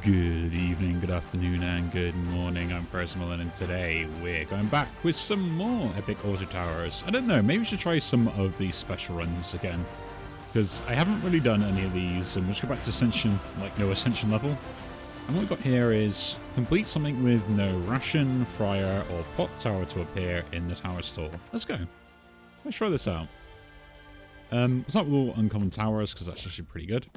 Good evening, good afternoon, and good morning. I'm Percival, and today we're going back with some more epic auto towers. I don't know, maybe we should try some of these special runs again, because I haven't really done any of these, and we'll just go back to Ascension, like no Ascension level. And what we've got here is complete something with no ration, fryer, or pot tower to appear in the tower store. Let's go. Let's try this out. It's not with all uncommon towers, because that's actually pretty good.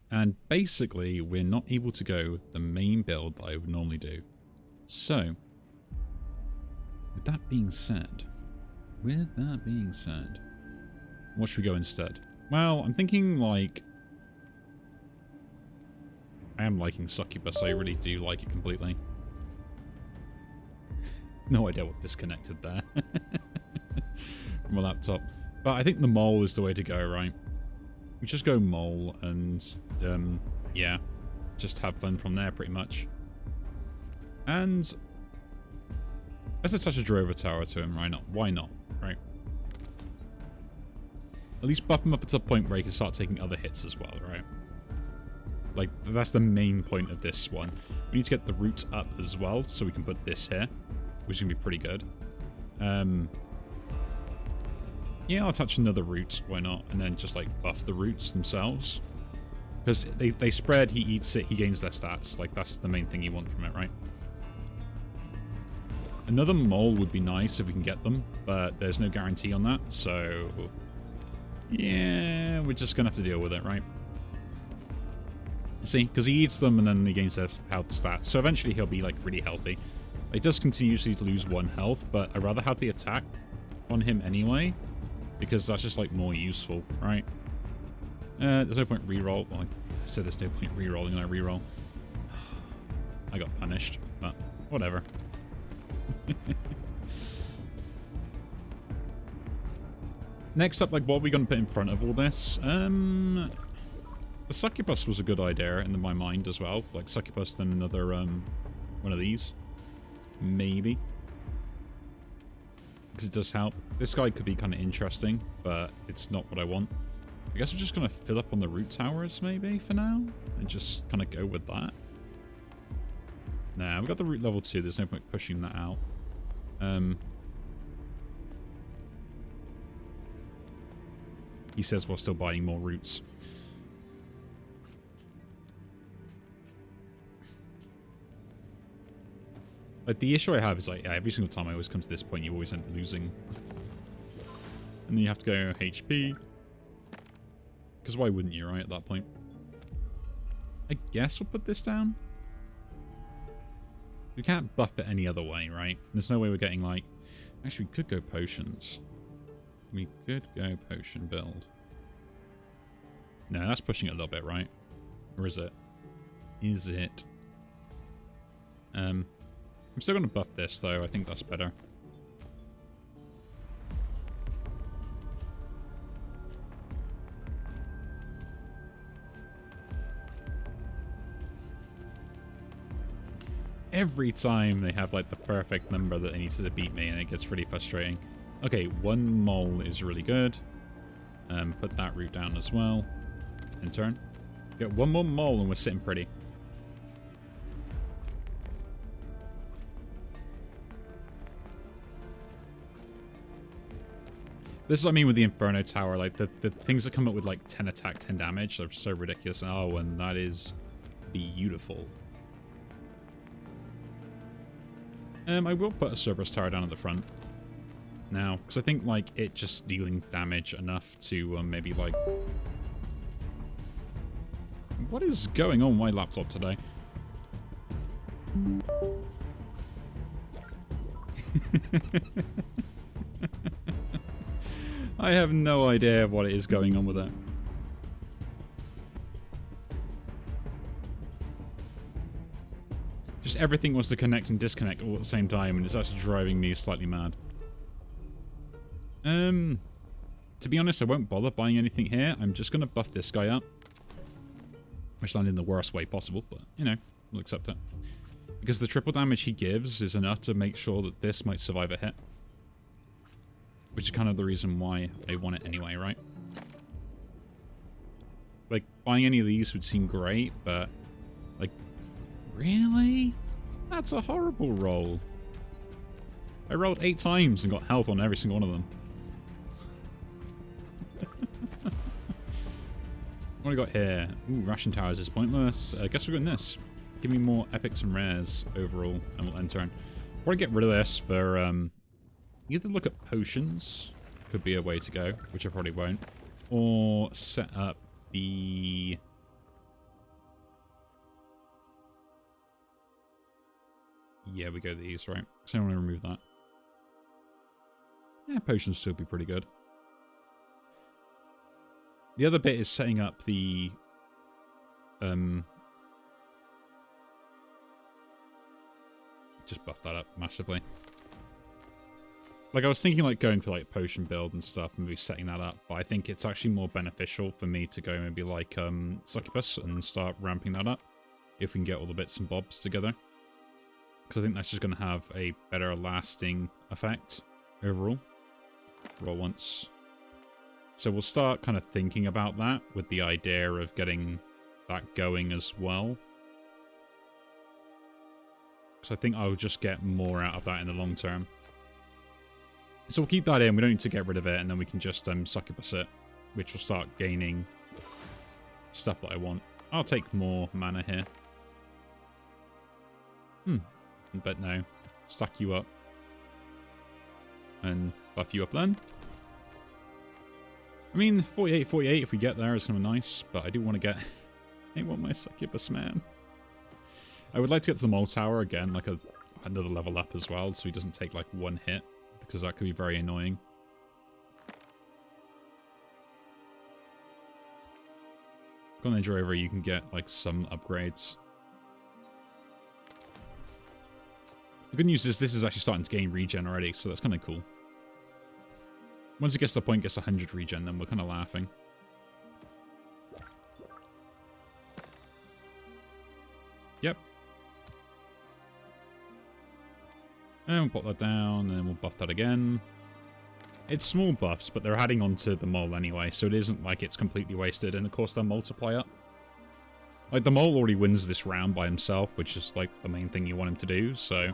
And basically, we're not able to go the main build that I would normally do. So, with that being said, what should we go instead? Well, I'm thinking like... I am liking Succubus, I really do like it completely. No idea what disconnected there from my laptop. But I think the mole is the way to go, right? We just go mole and, yeah, just have fun from there pretty much. And let's attach a Drover Tower to him, right? Why not, right? At least buff him up to the point where he can start taking other hits as well, right? Like, that's the main point of this one. We need to get the root up as well, so we can put this here, which is going to be pretty good. Yeah, I'll touch another root, why not? And then just like buff the roots themselves. Because they spread, he eats it, he gains their stats. Like, that's the main thing you want from it, right? Another mole would be nice if we can get them, but there's no guarantee on that, so... yeah, we're just gonna have to deal with it, right? See, because he eats them and then he gains their health stats, so eventually he'll be, like, really healthy. He does continuously lose 1 health, but I'd rather have the attack on him anyway, because that's just, like, more useful, right? There's no point reroll. Well, I said there's no point rerolling, and I reroll. I got punished, but whatever. Next up, like, what are we going to put in front of all this? The Succubus was a good idea in my mind as well. Like, Succubus, then another, one of these. Maybe. Because it does help. This guy could be kind of interesting, but it's not what I want. I guess we're just going to fill up on the root towers, maybe, for now? And just kind of go with that. Nah, we got the root level 2. There's no point pushing that out. He says we're still buying more roots. Like, the issue I have is, like, yeah, every single time I always come to this point, you always end up losing. And then you have to go HP. Because why wouldn't you, right, at that point? I guess we'll put this down. We can't buff it any other way, right? There's no way we're getting, like... Actually, we could go potions. We could go potion build. No, that's pushing it a little bit, right? Or is it? Is it? I'm still going to buff this, though. I think that's better. Every time they have, like, the perfect number that they need to beat me, and it gets really frustrating. Okay, 1 mole is really good. Put that root down as well. In turn. Get 1 more mole, and we're sitting pretty. This is what I mean with the Inferno Tower. Like, the things that come up with, like, 10 attack, 10 damage are so ridiculous. Oh, and that is beautiful. I will put a Cerberus Tower down at the front. Now, because I think, like, it just dealing damage enough to, maybe, like... What is going on with my laptop today? I have no idea what is going on with it. Just everything wants to connect and disconnect all at the same time, and it's actually driving me slightly mad. To be honest, I won't bother buying anything here. I'm just going to buff this guy up. Which landed in the worst way possible, but, you know, we'll accept it. Because the triple damage he gives is enough to make sure that this might survive a hit. Which is kind of the reason why I want it anyway, right? Like, buying any of these would seem great, but Like, really? That's a horrible roll. I rolled 8 times and got health on every single one of them. What do we got here? Ooh, ration towers is pointless. I guess we're getting this. Give me more epics and rares overall, and we'll end turn. Probably get rid of this for, either look at potions. Could be a way to go, which I probably won't. Or set up the... Yeah, we go these, right? So I want to remove that. Yeah, potions still be pretty good. The other bit is setting up the... Just buff that up massively. Like, I was thinking, like, going for, like, potion build and stuff, and maybe setting that up, but I think it's actually more beneficial for me to go maybe, like, Succubus and start ramping that up, if we can get all the bits and bobs together. Because I think that's just going to have a better lasting effect overall. Roll once. So we'll start kind of thinking about that, with the idea of getting that going as well. Because I think I'll just get more out of that in the long term. So we'll keep that in, we don't need to get rid of it, and then we can just succubus it, which will start gaining stuff that I want. I'll take more mana here. But no. Stack you up. And buff you up then. I mean, 48 if we get there is kind of nice, but I do want to get... I want my succubus, man. I would like to get to the mole tower again, like another level up as well, so he doesn't take like one hit. Because that could be very annoying. On the Drover, you can get like some upgrades. The good news is this is actually starting to gain regen already, so that's kind of cool. Once it gets to the point it gets 100 regen, then we're kind of laughing. Yep. And we'll pop that down, and then we'll buff that again. It's small buffs, but they're adding on to the mole anyway, so it isn't like it's completely wasted. And of course, they'll multiply up. Like, the mole already wins this round by himself, which is like the main thing you want him to do, so...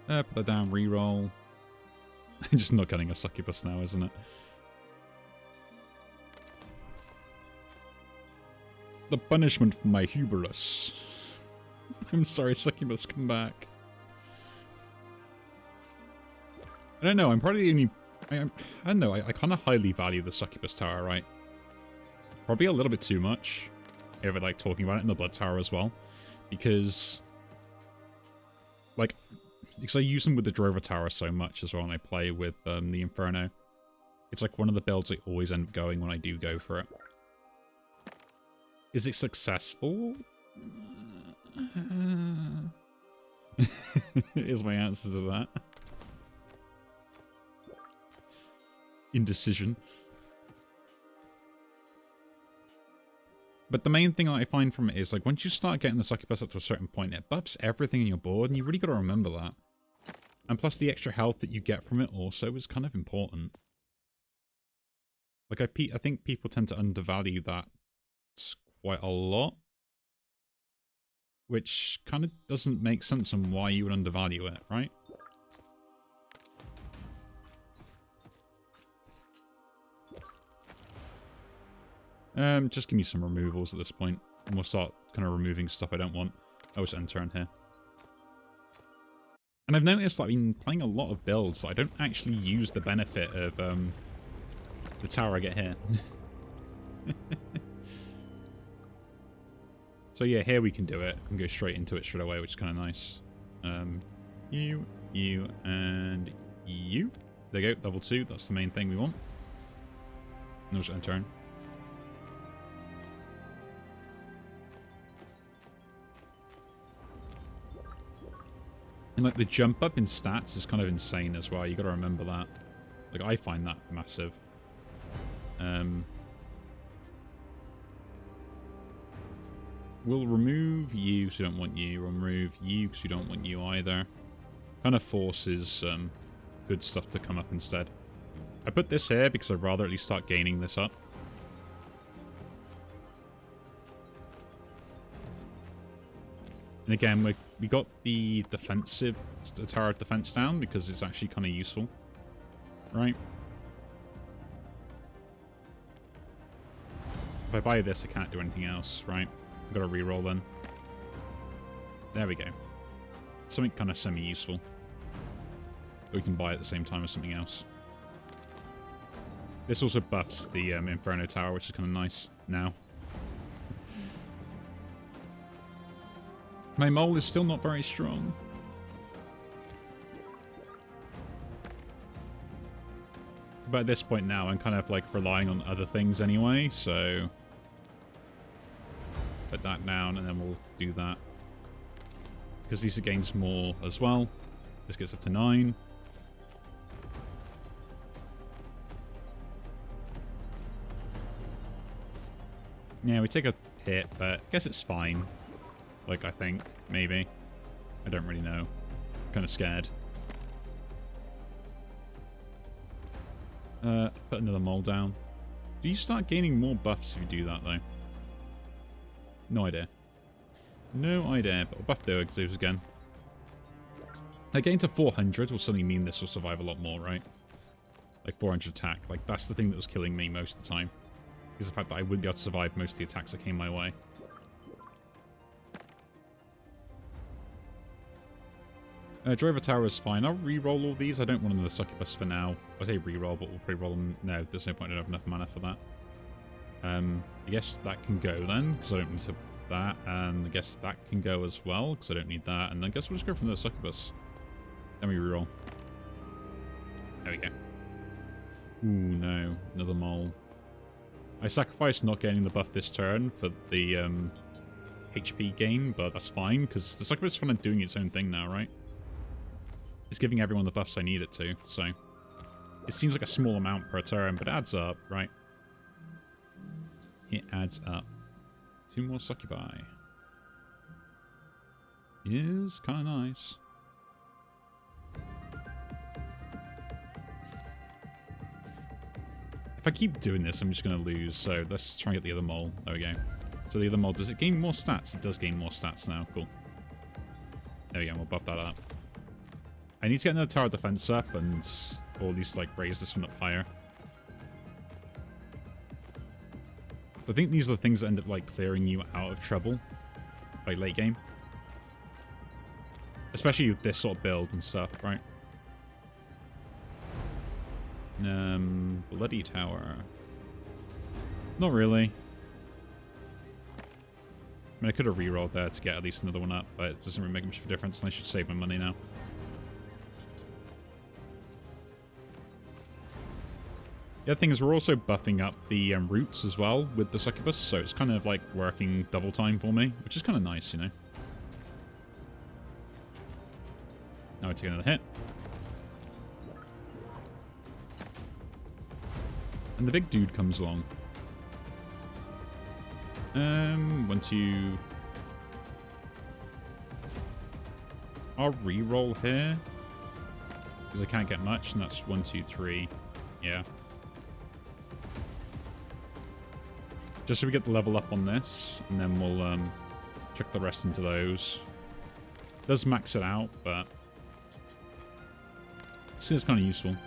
put that down, reroll. I'm just not getting a succubus now, isn't it? The punishment for my hubris. I'm sorry, succubus, come back. I don't know, I'm probably the only... I don't know, I kind of highly value the succubus tower, right? Probably a little bit too much. Ever like talking about it in the blood tower as well. Because... Like... Because I use them with the Drover tower so much as well, and I play with the Inferno. It's like one of the builds I always end up going when I do go for it. Is it successful? Is my answer to that. Indecision. But the main thing that I find from it is, like, once you start getting the succubus up to a certain point, it buffs everything in your board, and you really got to remember that. And plus, the extra health that you get from it also is kind of important. Like, I think people tend to undervalue that quite a lot. Which kind of doesn't make sense on why you would undervalue it, right? Just give me some removals at this point, and we'll start kind of removing stuff I don't want. I was end turn here. And I've noticed that I've been playing a lot of builds that I don't actually use the benefit of the tower I get here. So yeah, here we can do it and go straight into it straight away, which is kind of nice. You, and you. There you go, level 2. That's the main thing we want. And we'll just end turn. And like the jump up in stats is kind of insane as well. You got to remember that. Like I find that massive. We'll remove you because we don't want you. We'll remove you because we don't want you either. Kind of forces good stuff to come up instead. I put this here because I'd rather at least start gaining this up. And again, we got the tower of defense down because it's actually kind of useful. Right? If I buy this, I can't do anything else, right? I've got to reroll then. There we go. Something kind of semi-useful. We can buy at the same time as something else. This also buffs the Inferno Tower, which is kind of nice now. My mole is still not very strong. But at this point now, I'm kind of like relying on other things anyway, so... Put that down and then we'll do that. Because these gains more as well. This gets up to 9. Yeah, we take a hit, but I guess it's fine. Like, I think. Maybe. I don't really know. I'm kind of scared. Put another mole down. Do you start gaining more buffs if you do that, though? No idea. No idea, but we'll buff those again. Getting to 400 will suddenly mean this will survive a lot more, right? Like 400 attack. Like, that's the thing that was killing me most of the time. Because the fact that I wouldn't be able to survive most of the attacks that came my way. Driver Tower is fine. I'll re-roll all these. I don't want another succubus for now. I say re-roll, but we'll probably roll them. No, there's no point. I don't have enough mana for that. I guess that can go then, because I don't need to that. And I guess that can go as well, because I don't need that. And then I guess we'll just go from the succubus. Then we re-roll. There we go. Ooh, no. Another mole. I sacrificed not getting the buff this turn for the HP gain, but that's fine, because the succubus is kind of doing its own thing now, right? It's giving everyone the buffs I need it to, so... It seems like a small amount per turn, but it adds up, right? It adds up. 2 more succubi. Is kind of nice. If I keep doing this, I'm just going to lose, so let's try and get the other mole. There we go. So the other mole, does it gain more stats? It does gain more stats now, cool. There we go, we'll buff that up. I need to get another tower defense up and or at least like raise this one up higher. I think these are the things that end up like clearing you out of trouble by late game. Especially with this sort of build and stuff, right? Bloody tower. Not really. I mean, I could have rerolled there to get at least another one up, but it doesn't really make much of a difference, and I should save my money now. The other thing is we're also buffing up the roots as well with the succubus, so it's kind of like working double time for me, which is kind of nice, you know. Now I take another hit. And the big dude comes along. 1, 2... I'll re-roll here. Because I can't get much, and that's 1, 2, 3. Yeah. Just so we get the level up on this, and then we'll chuck the rest into those. It does max it out, but I think it's kind of useful. And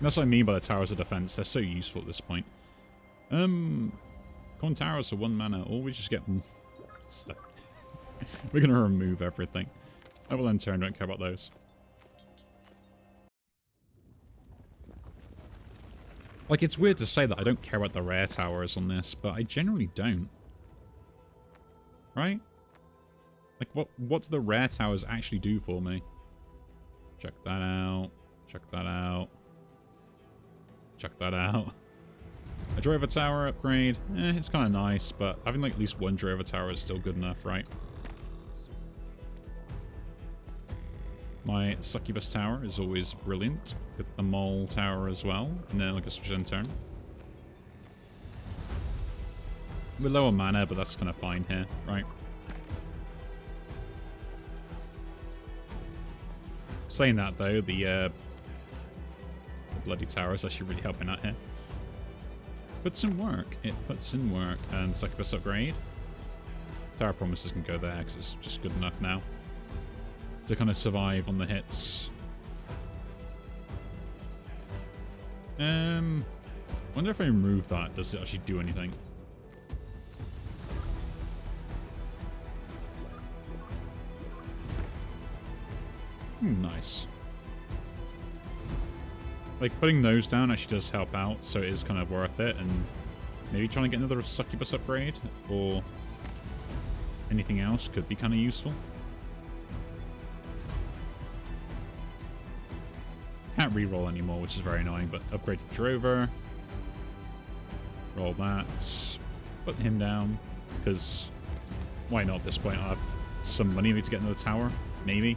that's what I mean by the towers of defense. They're so useful at this point. Common towers are 1 mana, or we just get stuff. We're gonna remove everything. I will then turn. Don't care about those. Like, it's weird to say that I don't care about the rare towers on this, but I generally don't. Right? Like, what do the rare towers actually do for me? Check that out. Check that out. Check that out. A driver tower upgrade. It's kind of nice, but having like at least 1 driver tower is still good enough, right? My succubus tower is always brilliant, with the mole tower as well, and then like a switch in turn. We're lower mana, but that's kind of fine here, right? Saying that, though, the bloody tower is actually really helping out here. Puts in work. It puts in work. And succubus upgrade. Tower promises can go there because it's just good enough now to kind of survive on the hits. Wonder if I remove that, does it actually do anything? Nice. Like, putting those down actually does help out, so it is kind of worth it, and maybe trying to get another succubus upgrade, or anything else could be kind of useful. Can't re-roll anymore, which is very annoying, but upgrade to the drover. Roll that. Put him down, because why not at this point? I'll have some money to get another tower, maybe.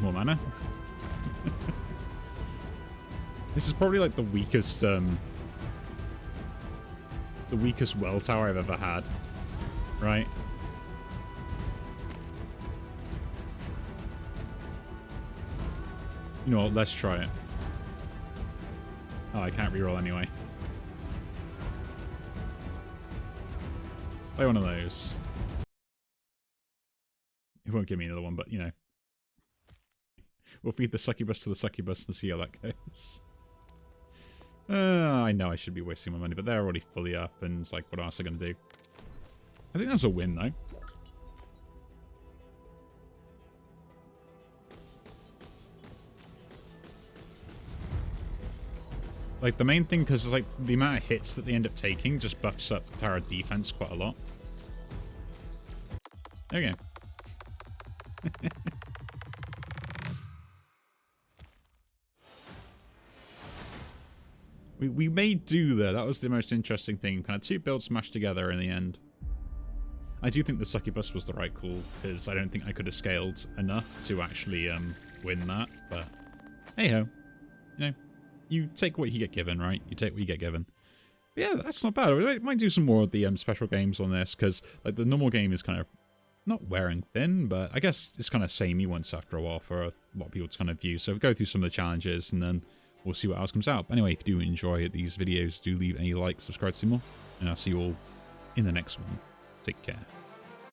More mana. This is probably like the weakest well tower I've ever had, right? You know what, let's try it. Oh, I can't reroll anyway. Play one of those. It won't give me another one, but you know. We'll feed the succubus to the succubus and see how that goes. I know I should be wasting my money, but they're already fully up, and it's like, what else are they going to do? I think that's a win, though. Like, the main thing, because like the amount of hits that they end up taking just buffs up the tower defense quite a lot. Okay. We may do that. That was the most interesting thing. Kind of two builds smashed together in the end. I do think the succubus was the right call, because I don't think I could have scaled enough to actually win that. But hey ho, you know, you take what you get given, right? You take what you get given. But yeah, that's not bad. I might do some more of the special games on this, because like the normal game is kind of not wearing thin, but I guess it's kind of samey once after a while for a lot of people to kind of view. So go through some of the challenges, and then we'll see what else comes out. But anyway, if you do enjoy these videos, do leave a like, subscribe to see more, and I'll see you all in the next one. Take care.